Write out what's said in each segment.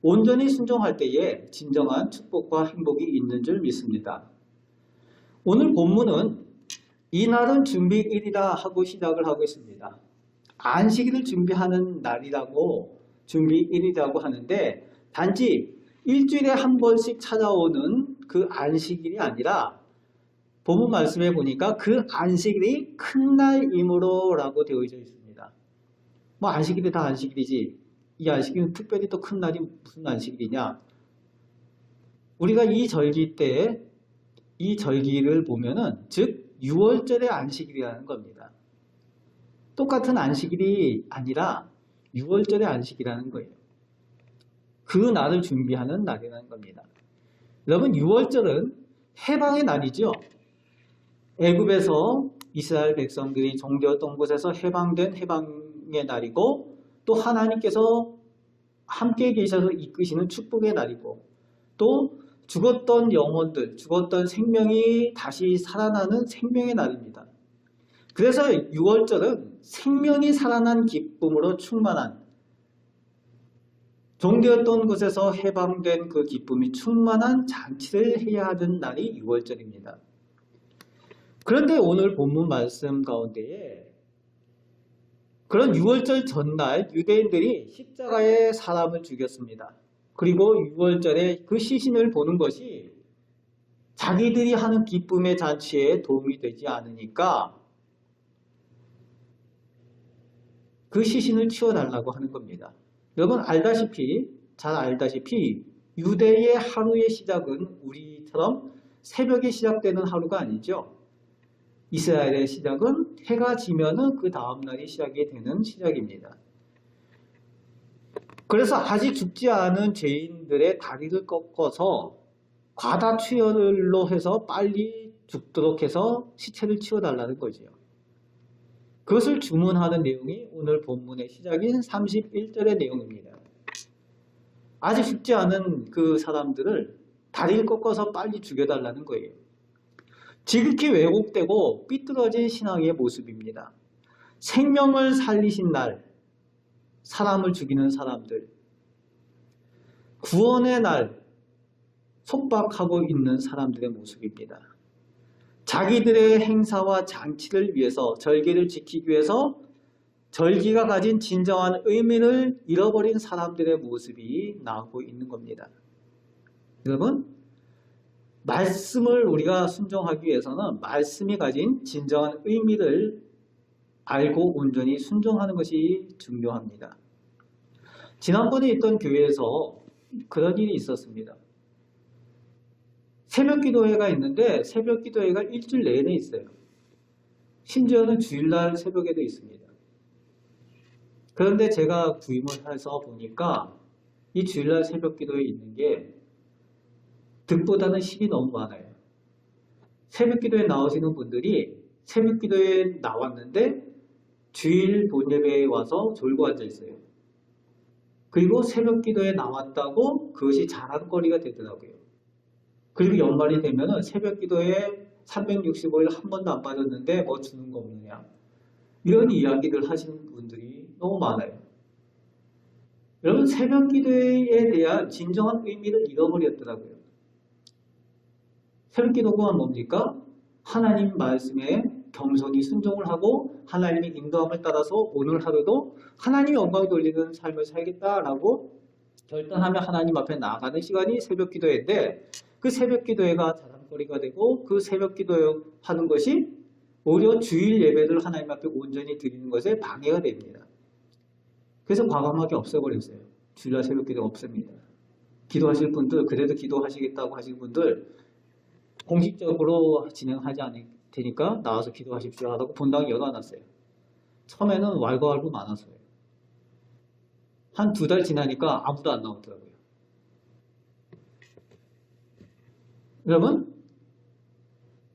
온전히 순종할 때에 진정한 축복과 행복이 있는 줄 믿습니다. 오늘 본문은 이날은 준비일이라 하고 시작을 하고 있습니다. 안식일을 준비하는 날이라고 준비일이라고 하는데 단지 일주일에 한 번씩 찾아오는 그 안식일이 아니라 본문 말씀에 보니까 그 안식일이 큰 날이므로 라고 되어져 있습니다. 뭐 안식일이 다 안식일이지 이 안식일은 특별히 또 큰 날이 무슨 안식일이냐. 우리가 이 절기 때 이 절기를 보면은 즉 6월절의 안식일이라는 겁니다. 똑같은 안식일이 아니라 6월절의 안식이라는 거예요. 그 날을 준비하는 날이라는 겁니다. 여러분 6월절은 해방의 날이죠. 애굽에서 이스라엘 백성들이 종되었던 곳에서 해방된 해방의 날이고 또 하나님께서 함께 계셔서 이끄시는 축복의 날이고 또 죽었던 영혼들, 죽었던 생명이 다시 살아나는 생명의 날입니다. 그래서 6월절은 생명이 살아난 기쁨으로 충만한 종되었던 곳에서 해방된 그 기쁨이 충만한 잔치를 해야 하는 날이 6월절입니다. 그런데 오늘 본문 말씀 가운데에 그런 6월절 전날 유대인들이 십자가에 사람을 죽였습니다. 그리고 6월절에 그 시신을 보는 것이 자기들이 하는 기쁨의 잔치에 도움이 되지 않으니까 그 시신을 치워달라고 하는 겁니다. 여러분 잘 알다시피 유대의 하루의 시작은 우리처럼 새벽에 시작되는 하루가 아니죠. 이스라엘의 시작은 해가 지면은 그 다음날이 시작이 되는 시작입니다. 그래서 아직 죽지 않은 죄인들의 다리를 꺾어서 과다출혈로 해서 빨리 죽도록 해서 시체를 치워달라는 거죠. 그것을 주문하는 내용이 오늘 본문의 시작인 31절의 내용입니다. 아직 죽지 않은 그 사람들을 다리를 꺾어서 빨리 죽여달라는 거예요. 지극히 왜곡되고 삐뚤어진 신앙의 모습입니다. 생명을 살리신 날, 사람을 죽이는 사람들, 구원의 날, 속박하고 있는 사람들의 모습입니다. 자기들의 행사와 장치를 위해서, 절기를 지키기 위해서 절기가 가진 진정한 의미를 잃어버린 사람들의 모습이 나오고 있는 겁니다. 여러분, 말씀을 우리가 순종하기 위해서는 말씀이 가진 진정한 의미를 알고 온전히 순종하는 것이 중요합니다. 지난번에 있던 교회에서 그런 일이 있었습니다. 새벽 기도회가 있는데 새벽 기도회가 일주일 내내 있어요. 심지어는 주일날 새벽에도 있습니다. 그런데 제가 구임을 해서 보니까 이 주일날 새벽 기도회에 있는 게 득보다는 실이 너무 많아요. 새벽 기도에 나오시는 분들이 새벽 기도에 나왔는데 주일 본예배에 와서 졸고 앉아 있어요. 그리고 새벽 기도에 나왔다고 그것이 자랑거리가 되더라고요. 그리고 연말이 되면은 새벽 기도에 365일 한 번도 안 빠졌는데 뭐 주는 거 없느냐. 이런 이야기를 하시는 분들이 너무 많아요. 여러분 새벽 기도에 대한 진정한 의미를 잃어버렸더라고요. 새벽 기도가 뭡니까? 하나님 말씀에 겸손히 순종을 하고 하나님의 인도함을 따라서 오늘 하루도 하나님의 영광을 돌리는 삶을 살겠다라고 결단하며 하나님 앞에 나아가는 시간이 새벽 기도회인데 그 새벽 기도회가 자랑거리가 되고 그 새벽 기도하는 것이 오히려 주일 예배를 하나님 앞에 온전히 드리는 것에 방해가 됩니다. 그래서 과감하게 없애버렸어요. 주일날 새벽 기도 없습니다. 기도하실 분들, 그래도 기도하시겠다고 하실 분들 공식적으로 진행하지 않을 테니까 나와서 기도하십시오 하라고 본당에 열어놨어요. 처음에는 왈가왈부 많았어요. 한 2달 지나니까 아무도 안 나오더라고요. 여러분,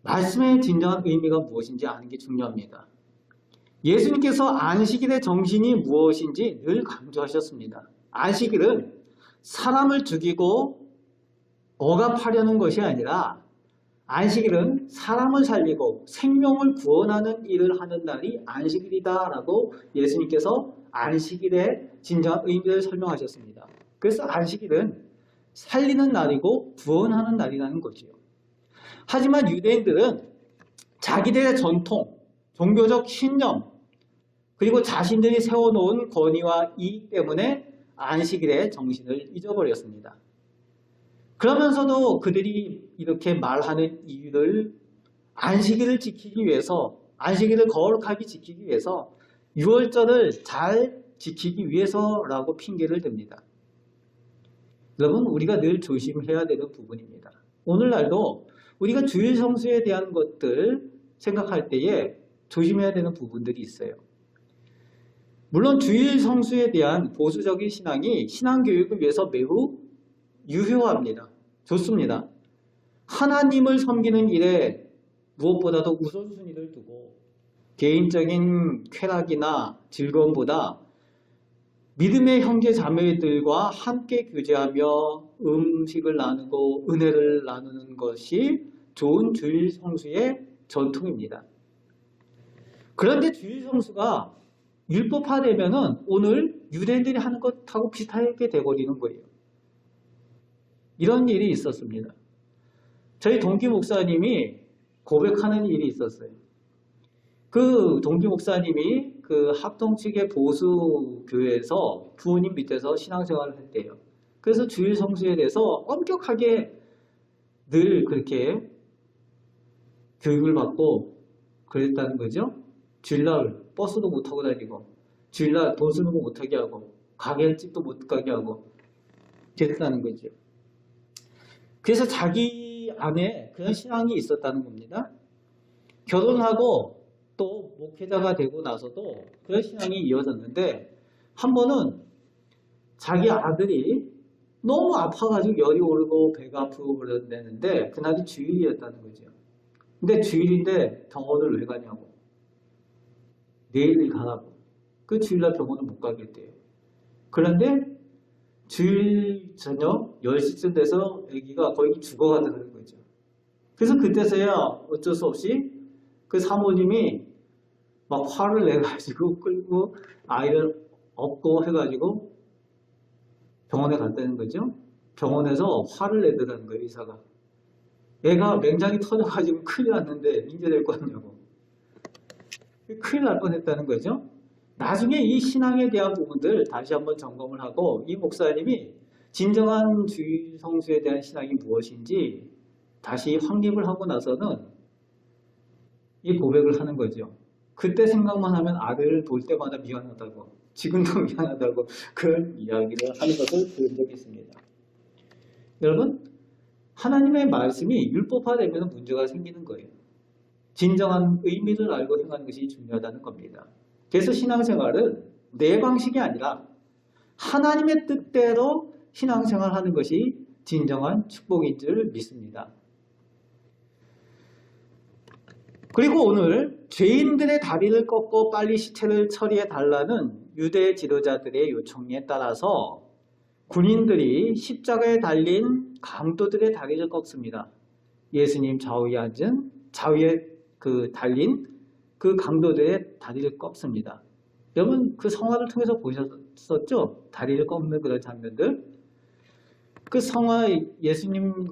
말씀의 진정한 의미가 무엇인지 아는 게 중요합니다. 예수님께서 안식일의 정신이 무엇인지 늘 강조하셨습니다. 안식일은 사람을 죽이고 억압하려는 것이 아니라 안식일은 사람을 살리고 생명을 구원하는 일을 하는 날이 안식일이다라고 예수님께서 안식일의 진정한 의미를 설명하셨습니다. 그래서 안식일은 살리는 날이고 구원하는 날이라는 거지요. 하지만 유대인들은 자기들의 전통, 종교적 신념, 그리고 자신들이 세워놓은 권위와 이익 때문에 안식일의 정신을 잊어버렸습니다. 그러면서도 그들이 이렇게 말하는 이유를 안식일을 지키기 위해서, 안식일을 거룩하게 지키기 위해서, 유월절을 잘 지키기 위해서라고 핑계를 댑니다. 여러분, 우리가 늘 조심해야 되는 부분입니다. 오늘날도 우리가 주일 성수에 대한 것들 생각할 때에 조심해야 되는 부분들이 있어요. 물론 주일 성수에 대한 보수적인 신앙이 신앙교육을 위해서 매우 유효합니다. 좋습니다. 하나님을 섬기는 일에 무엇보다도 우선순위를 두고 개인적인 쾌락이나 즐거움보다 믿음의 형제 자매들과 함께 교제하며 음식을 나누고 은혜를 나누는 것이 좋은 주일 성수의 전통입니다. 그런데 주일 성수가 율법화되면은 오늘 유대인들이 하는 것하고 비슷하게 돼버리는 거예요. 이런 일이 있었습니다. 저희 동기 목사님이 고백하는 일이 있었어요. 그 동기 목사님이 그 합동 측의 보수 교회에서 부모님 밑에서 신앙생활을 했대요. 그래서 주일 성수에 대해서 엄격하게 늘 그렇게 교육을 받고 그랬다는 거죠. 주일날 버스도 못 타고 다니고, 주일날 돈 쓰는 거 못하게 하고, 가게집도 못 가게 하고, 그랬다는 거죠. 그래서 자기 안에 그런 신앙이 있었다는 겁니다. 결혼하고 또 목회자가 되고 나서도 그런 신앙이 이어졌는데, 한 번은 자기 아들이 너무 아파가지고 열이 오르고 배가 아프고 그러는데 그날이 주일이었다는 거죠. 근데 주일인데 병원을 왜 가냐고. 내일 가라고. 그 주일날 병원을 못 가겠대요. 그런데 주일 저녁 10시쯤 돼서 아기가 거의 죽어간다는 거죠. 그래서 그때서야 어쩔 수 없이 그 사모님이 막 화를 내가지고 끌고 아이를 업고 해가지고 병원에 갔다는 거죠. 병원에서 화를 내더라는 거예요, 의사가. 애가 맹장이 터져가지고 큰일 났는데 인제 될 거냐고. 큰일 날 뻔했다는 거죠. 나중에 이 신앙에 대한 부분들 다시 한번 점검을 하고 이 목사님이 진정한 주일 성수에 대한 신앙이 무엇인지 다시 확립을 하고 나서는 이 고백을 하는 거죠. 그때 생각만 하면 아들을 볼 때마다 미안하다고, 지금도 미안하다고 그런 이야기를 하는 것을 들은 적이 있습니다. 여러분, 하나님의 말씀이 율법화되면 문제가 생기는 거예요. 진정한 의미를 알고 행하는 것이 중요하다는 겁니다. 그래서 신앙생활은 내 방식이 아니라 하나님의 뜻대로 신앙생활하는 것이 진정한 축복인 줄 믿습니다. 그리고 오늘 죄인들의 다리를 꺾고 빨리 시체를 처리해 달라는 유대 지도자들의 요청에 따라서 군인들이 십자가에 달린 강도들의 다리를 꺾습니다. 예수님 좌우에 달린 그 강도들의 다리를 꺾습니다. 여러분 그 성화를 통해서 보셨었죠? 다리를 꺾는 그런 장면들. 그 성화 예수님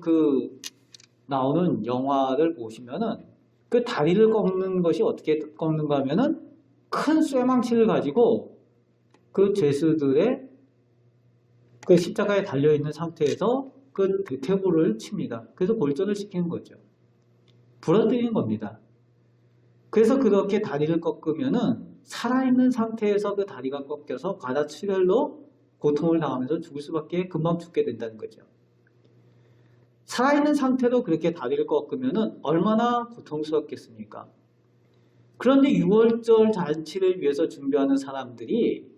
나오는 영화를 보시면은 그 다리를 꺾는 것이 어떻게 꺾는가 하면은 큰 쇠망치를 가지고 그 죄수들의 그 십자가에 달려있는 상태에서 그 대퇴골을 칩니다. 그래서 골절을 시키는 거죠. 부러뜨리는 겁니다. 그래서 그렇게 다리를 꺾으면은 살아있는 상태에서 그 다리가 꺾여서 과다출혈로 고통을 당하면서 죽을 수밖에 금방 죽게 된다는 거죠. 살아있는 상태로 그렇게 다리를 꺾으면은 얼마나 고통스럽겠습니까? 그런데 유월절 잔치를 위해서 준비하는 사람들이,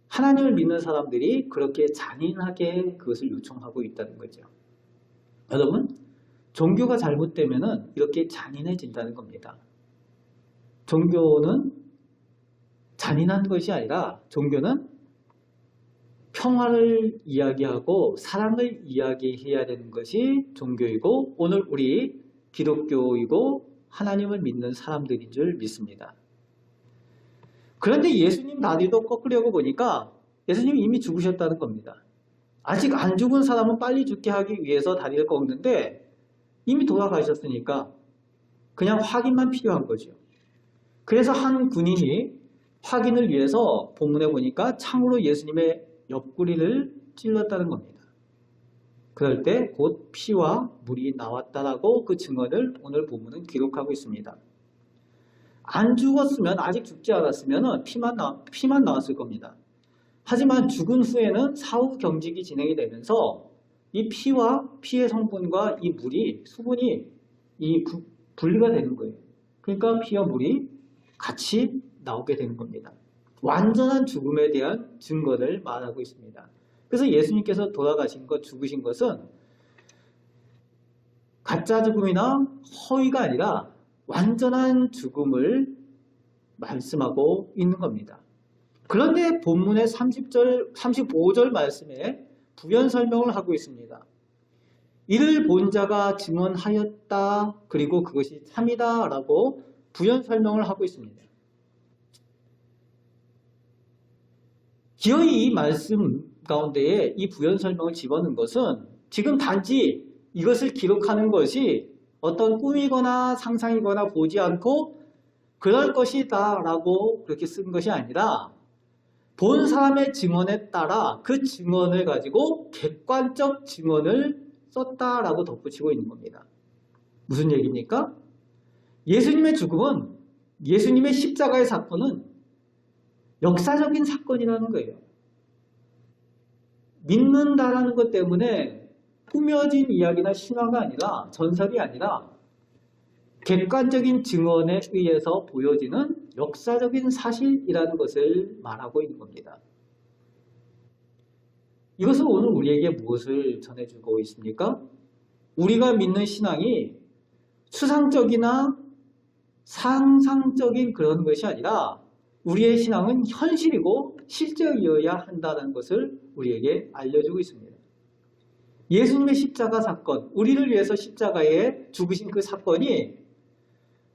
하나님을 믿는 사람들이 그렇게 잔인하게 그것을 요청하고 있다는 거죠. 여러분, 종교가 잘못되면은 이렇게 잔인해진다는 겁니다. 종교는 잔인한 것이 아니라 종교는 평화를 이야기하고 사랑을 이야기해야 되는 것이 종교이고 오늘 우리 기독교이고 하나님을 믿는 사람들인 줄 믿습니다. 그런데 예수님 다리도 꺾으려고 보니까 예수님이 이미 죽으셨다는 겁니다. 아직 안 죽은 사람은 빨리 죽게 하기 위해서 다리를 꺾는데 이미 돌아가셨으니까 그냥 확인만 필요한 거죠. 그래서 한 군인이 확인을 위해서 본문에 보니까 창으로 예수님의 옆구리를 찔렀다는 겁니다. 그럴 때 곧 피와 물이 나왔다라고 그 증언을 오늘 본문은 기록하고 있습니다. 안 죽었으면, 아직 죽지 않았으면 피만 나왔을 겁니다. 하지만 죽은 후에는 사후 경직이 진행이 되면서 이 피와 피의 성분과 이 물이, 수분이 분리가 되는 거예요. 그러니까 피와 물이 같이 나오게 되는 겁니다. 완전한 죽음에 대한 증거를 말하고 있습니다. 그래서 예수님께서 돌아가신 것, 죽으신 것은 가짜 죽음이나 허위가 아니라 완전한 죽음을 말씀하고 있는 겁니다. 그런데 본문의 30절, 35절 말씀에 부연 설명을 하고 있습니다. 이를 본 자가 증언하였다. 그리고 그것이 참이다. 라고 부연 설명을 하고 있습니다. 기어이 이 말씀 가운데에 이 부연 설명을 집어넣은 것은 지금 단지 이것을 기록하는 것이 어떤 꿈이거나 상상이거나 보지 않고 그럴 것이다 라고 그렇게 쓴 것이 아니라 본 사람의 증언에 따라 그 증언을 가지고 객관적 증언을 썼다라고 덧붙이고 있는 겁니다. 무슨 얘기입니까? 예수님의 죽음은, 예수님의 십자가의 사건은 역사적인 사건이라는 거예요. 믿는다라는 것 때문에 꾸며진 이야기나 신화가 아니라, 전설이 아니라 객관적인 증언에 의해서 보여지는 역사적인 사실이라는 것을 말하고 있는 겁니다. 이것은 오늘 우리에게 무엇을 전해주고 있습니까? 우리가 믿는 신앙이 추상적이나 상상적인 그런 것이 아니라 우리의 신앙은 현실이고 실제이어야 한다는 것을 우리에게 알려주고 있습니다. 예수님의 십자가 사건, 우리를 위해서 십자가에 죽으신 그 사건이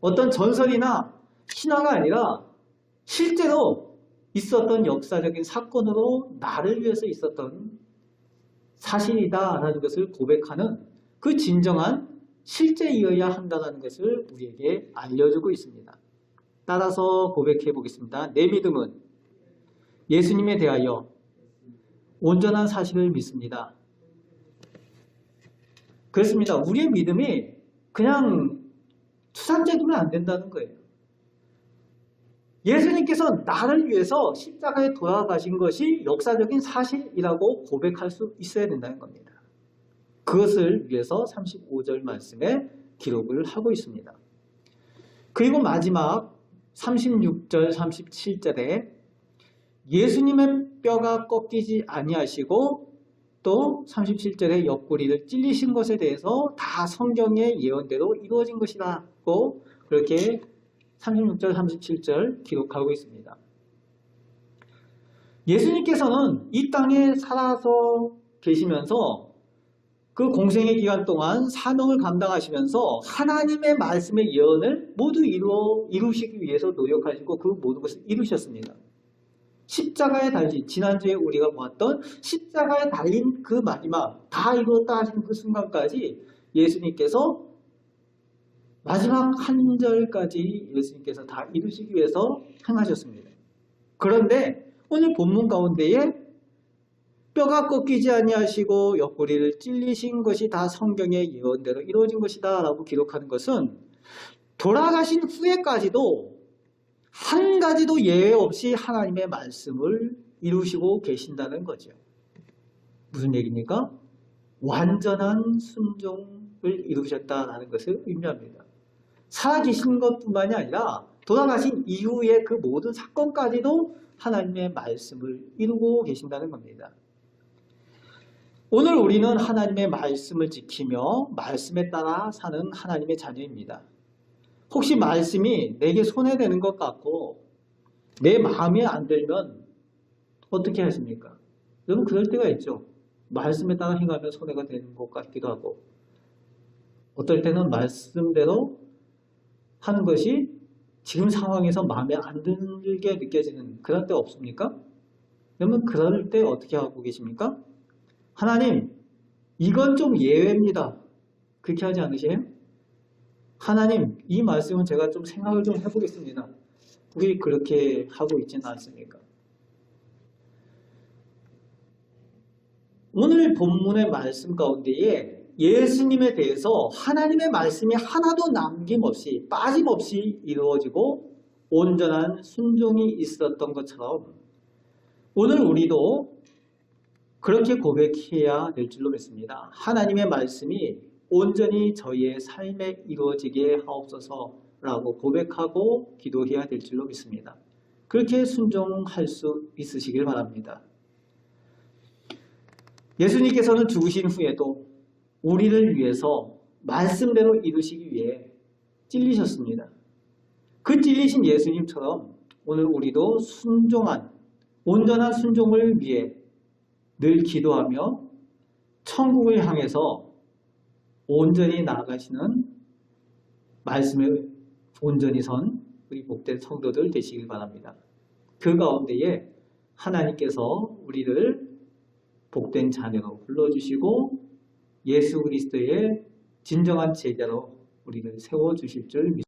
어떤 전설이나 신화가 아니라 실제로 있었던 역사적인 사건으로 나를 위해서 있었던 사실이다라는 것을 고백하는 그 진정한 실제이어야 한다는 것을 우리에게 알려주고 있습니다. 따라서 고백해 보겠습니다. 내 믿음은 예수님에 대하여 온전한 사실을 믿습니다. 그렇습니다. 우리의 믿음이 그냥 추상적이면 안 된다는 거예요. 예수님께서 나를 위해서 십자가에 돌아가신 것이 역사적인 사실이라고 고백할 수 있어야 된다는 겁니다. 그것을 위해서 35절 말씀에 기록을 하고 있습니다. 그리고 마지막 36절, 37절에 예수님의 뼈가 꺾이지 아니하시고 또 37절에 옆구리를 찔리신 것에 대해서 다 성경의 예언대로 이루어진 것이라고 그렇게 36절, 37절 기록하고 있습니다. 예수님께서는 이 땅에 살아서 계시면서 그 공생의 기간 동안 사명을 감당하시면서 하나님의 말씀의 예언을 모두 이루시기 위해서 노력하시고 그 모든 것을 이루셨습니다. 십자가에 달린, 지난주에 우리가 보았던 십자가에 달린 그 마지막 다 이루었다 하신 그 순간까지 예수님께서 마지막 한 절까지 예수님께서 다 이루시기 위해서 행하셨습니다. 그런데 오늘 본문 가운데에 뼈가 꺾이지 아니하시고 옆구리를 찔리신 것이 다 성경의 예언대로 이루어진 것이다 라고 기록하는 것은 돌아가신 후에까지도 한 가지도 예외 없이 하나님의 말씀을 이루시고 계신다는 거죠. 무슨 얘기입니까? 완전한 순종을 이루셨다는 것을 의미합니다. 살아계신 것뿐만이 아니라 돌아가신 이후의 그 모든 사건까지도 하나님의 말씀을 이루고 계신다는 겁니다. 오늘 우리는 하나님의 말씀을 지키며 말씀에 따라 사는 하나님의 자녀입니다. 혹시 말씀이 내게 손해되는 것 같고 내 마음에 안 들면 어떻게 하십니까? 여러분 그럴 때가 있죠. 말씀에 따라 행하면 손해가 되는 것 같기도 하고 어떨 때는 말씀대로 하는 것이 지금 상황에서 마음에 안 들게 느껴지는 그런 때 없습니까? 그러면 그럴 때 어떻게 하고 계십니까? 하나님, 이건 좀 예외입니다. 그렇게 하지 않으세요? 하나님, 이 말씀은 제가 좀 생각을 좀 해보겠습니다. 우리 그렇게 하고 있지는 않습니까? 오늘 본문의 말씀 가운데에 예수님에 대해서 하나님의 말씀이 하나도 남김없이 빠짐없이 이루어지고 온전한 순종이 있었던 것처럼 오늘 우리도 그렇게 고백해야 될 줄로 믿습니다. 하나님의 말씀이 온전히 저희의 삶에 이루어지게 하옵소서라고 고백하고 기도해야 될 줄로 믿습니다. 그렇게 순종할 수 있으시길 바랍니다. 예수님께서는 죽으신 후에도 우리를 위해서 말씀대로 이루시기 위해 찔리셨습니다. 그 찔리신 예수님처럼 오늘 우리도 순종한 온전한 순종을 위해 늘 기도하며 천국을 향해서 온전히 나아가시는 말씀에 온전히 선 우리 복된 성도들 되시길 바랍니다. 그 가운데에 하나님께서 우리를 복된 자녀로 불러주시고 예수 그리스도의 진정한 제자로 우리를 세워주실 줄 믿습니다.